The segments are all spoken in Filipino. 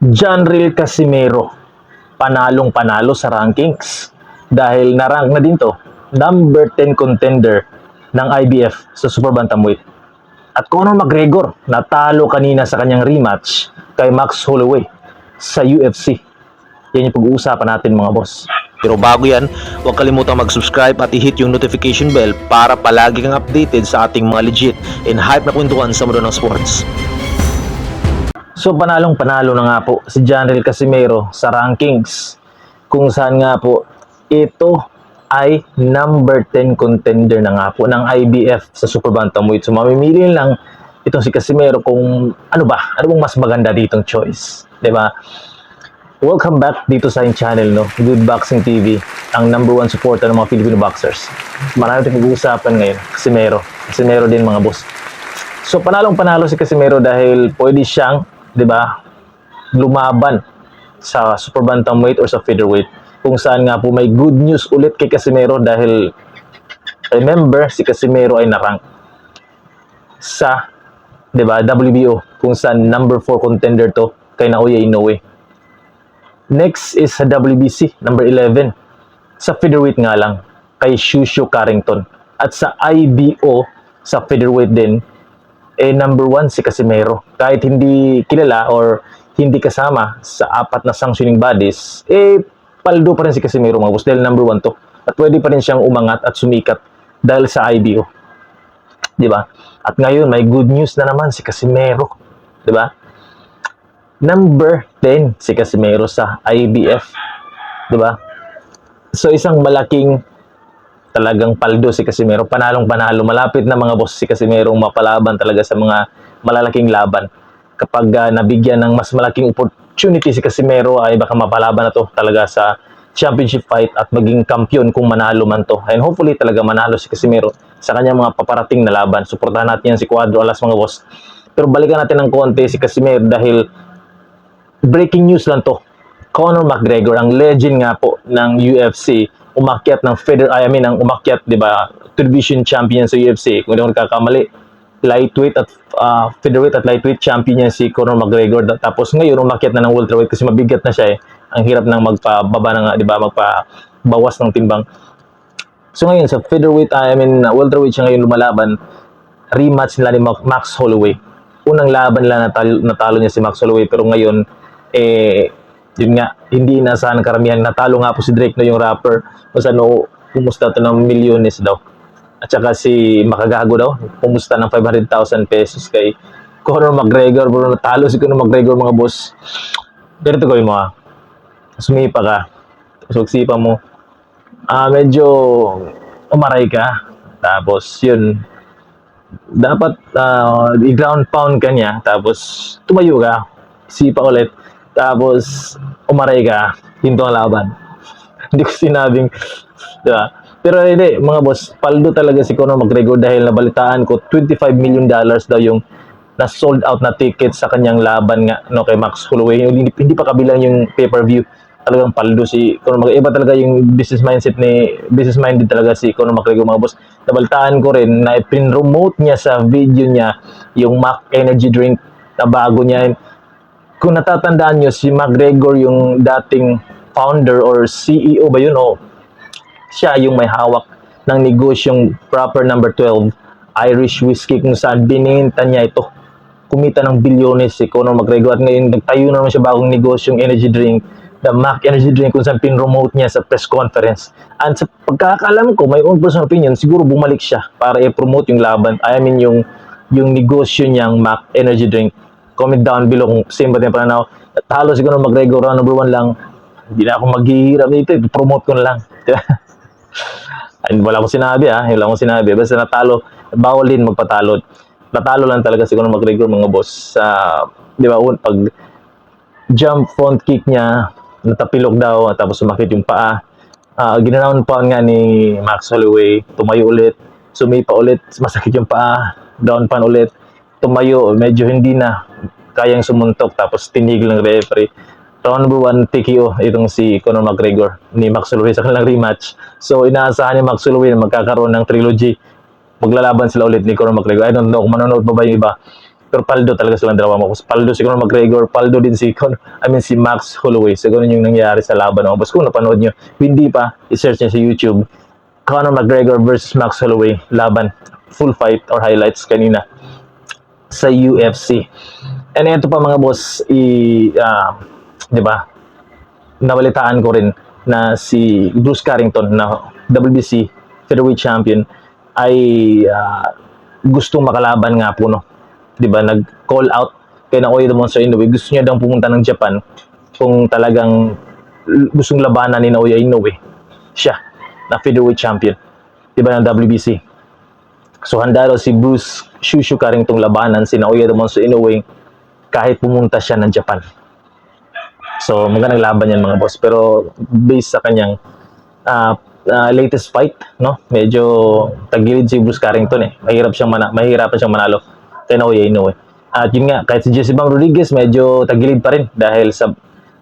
Janril Casimero, panalong-panalo sa rankings dahil na-rank na din to, number 10 contender ng IBF sa Super Bantamweight. At Conor McGregor, natalo kanina sa kanyang rematch kay Max Holloway sa UFC. Yan yung pag-uusapan natin mga boss. Pero bago yan, huwag kalimutang mag-subscribe at i-hit yung notification bell para palagi kang updated sa ating mga legit and hype na kwentuhan sa mundo ng sports. So panalong-panalo na nga po si Janril Casimero sa rankings kung saan nga po ito ay number 10 contender na nga po ng IBF sa Super Bantamweight. So mamimili lang itong si Casimero kung ano bang mas maganda ditong choice, 'di ba? Welcome back dito sa aking channel, no? Good Boxing TV, ang number 1 supporter ng mga Filipino boxers. Marami tayong pag-uusapan ngayon, Casimero din mga boss. So panalong-panalo si Casimero dahil pwede siyang, 'di ba, lumaban sa Super Bantamweight or sa featherweight. Kung saan nga po may good news ulit kay Casimero dahil remember si Casimero ay na-rank sa, 'di ba, WBO kung saan number 4 contender to kay Naoya Inoue. Next is sa WBC number 11 sa featherweight nga lang kay Shushu Carrington. At sa IBO sa featherweight din number 1 si Casimero. Kahit hindi kilala or hindi kasama sa 4 na sanctioning bodies, paldo pa rin si Casimero mga boss dahil number 1 to. At pwede pa rin siyang umangat at sumikat dahil sa IBO. 'Di ba? At ngayon may good news na naman si Casimero, 'di ba? Number 10 si Casimero sa IBF, 'di ba? So isang malaking talagang paldo si Casimero, panalong-panalo. Malapit na mga boss si Casimero mapalaban talaga sa mga malalaking laban. Kapag nabigyan ng mas malaking opportunity si Casimero ay baka mapalaban na to talaga sa championship fight at maging kampiyon kung manalo man to. And hopefully talaga manalo si Casimero sa kanyang mga paparating na laban. Suportahan natin yan si Cuadro Alas mga boss. Pero balikan natin ng konti si Casimero dahil breaking news lang to. Conor McGregor, ang legend nga po ng UFC, umakyat ng umakyat, 'di ba, division champion sa UFC. Kung hindi ako nagkakamali, lightweight at featherweight at lightweight champion niya si Conor McGregor. Tapos ngayon umakyat na ng welterweight kasi mabigat na siya . Ang hirap nang magpababa ng, 'di ba, magpabawas ng timbang. So ngayon sa featherweight, welterweight siya ngayon lumalaban. Rematch nila ni Max Holloway. Unang laban nila natalo niya si Max Holloway, pero ngayon yun nga, hindi inasahan ng karamihan. Natalo nga po si Drake, no, yung rapper. Kung pumusta to ng milyones daw. At saka si Makagago daw, pumusta ng 500,000 pesos kay Conor McGregor. Bro, natalo si Conor McGregor mga boss. Pero ito gawin mo sumipa ka. Sugsipa mo. Medyo umaray ka. Tapos yun, dapat i-ground pound ka niya. Tapos tumayo ka. Sipa ulit. Tapos umaray ka, hinto ang laban. Hindi ko sinabing, diba? Pero hindi, mga boss, paldo talaga si Conor McGregor dahil nabalitaan ko $25 million daw yung na-sold out na ticket sa kanyang laban nga, no, kay Max Holloway. Hindi pa kabilang yung pay-per-view. Talagang paldo si Conor McGregor. Iba talaga yung business minded talaga si Conor McGregor mga boss. Nabalitaan ko rin na pin-promote niya sa video niya yung Mac Energy Drink na bago niya. Kung natatandaan nyo, si McGregor yung dating founder or CEO ba yun? O siya yung may hawak ng negosyong Proper Number 12 Irish Whiskey kung saan bininta niya ito. Kumita ng bilyones si Conor McGregor at ngayon nagtayo na naman siya bagong negosyong energy drink, the Mac Energy Drink, kung saan pinromote niya sa press conference. And sa pagkakaalam ko, my own personal opinion, siguro bumalik siya para i-promote yung laban. Yung negosyo niyang Mac Energy Drink. Comment down below kung same ba din pananaw. Talo si Conor McGregor, number 1 lang. Hindi na ako maghihirap dito, i-promote ko na lang. Wala akong sinabi, Basta natalo, bawal din magpatalo. Natalo lang talaga si Conor McGregor mga boss. Di ba, pag jump front kick niya, natapilok daw, tapos sumakit yung paa. Ginanown pa nga ni Max Holloway, tumayo ulit, sumipa ulit, masakit yung paa, down pan ulit. Tumayo, medyo hindi na kayang sumuntok, tapos tinigil ng referee. Round number 1, TKO itong si Conor McGregor ni Max Holloway sa kanilang rematch. So inaasahan ni Max Holloway na magkakaroon ng trilogy. Maglalaban sila ulit ni Conor McGregor. I don't know kung manonood pa ba yung iba. Pero paldo talaga silang dalawa mo. Paldo si Conor McGregor, paldo din si si Max Holloway. So ganun yung nangyari sa laban mga boss. Kung napanood nyo, hindi pa, i-search nyo sa YouTube. Conor McGregor versus Max Holloway laban, full fight or highlights kanina sa UFC. And ito pa mga boss, 'di ba? Nabalitaan ko rin na si Bruce Carrington na WBC featherweight champion ay gustong makalaban nga po, no. 'Di ba? Nag-call out kay Naoya Monster Inoue. Gusto niya daw pumunta ng Japan kung talagang gustong labanan ni Naoya Inoue siya na featherweight champion, 'di ba, ng WBC. So handa daw si Bruce Shushu Carrington labanan si Naoya Monster Inoue kahit pumunta siya ng Japan. So magandang laban yan mga boss, pero based sa kanyang latest fight, no, medyo tagilid si Bruce Carrington eh. Mahirapan siyang manalo kay Naoya Inoue. At yun nga, kahit si Jesse Bang Rodriguez medyo tagilid pa rin dahil sa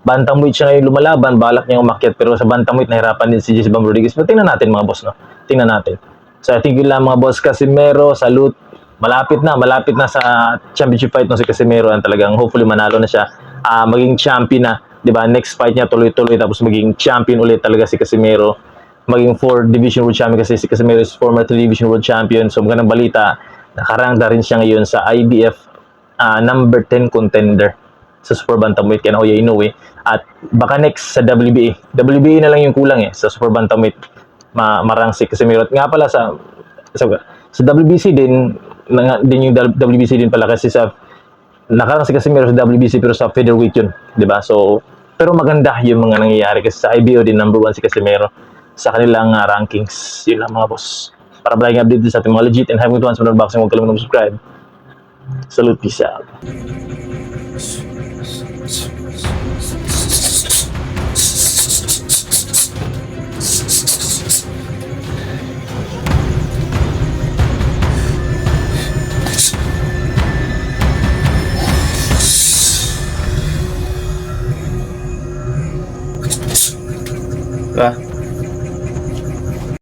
bantamweight siya ngayon lumalaban, balak niya umakyat, pero sa bantamweight nahirapan din si Jesse Bang Rodriguez. Pero tingnan natin mga boss, no. Tingnan natin. So I think yun lang mga boss. Casimero, salute. Malapit na sa championship fight no si Casimero, ang talagang hopefully manalo na siya, maging champion na, 'di ba? Next fight niya tuloy-tuloy, tapos maging champion ulit talaga si Casimero, maging 4 division world champion kasi si Casimero is former 3 division world champion. So magandang balita, nakarang na rin siya ngayon sa IBF number 10 contender sa super bantamweight kay Naoya Inoue, at baka next sa WBA na lang yung kulang eh sa super bantamweight marang si Casimero. At nga pala sa WBC din yung WBC din pala, kasi sa nakarang si Casimero sa WBC pero sa featherweight yun, 'di ba? So pero maganda yung mga nangyayari kasi sa IBO din number 1 si Casimero sa kanilang rankings. Yun lang mga boss. Para laging update sa ating mga legit and having ones from boxing, huwag kalimutan subscribe. Salute, peace out. Diba?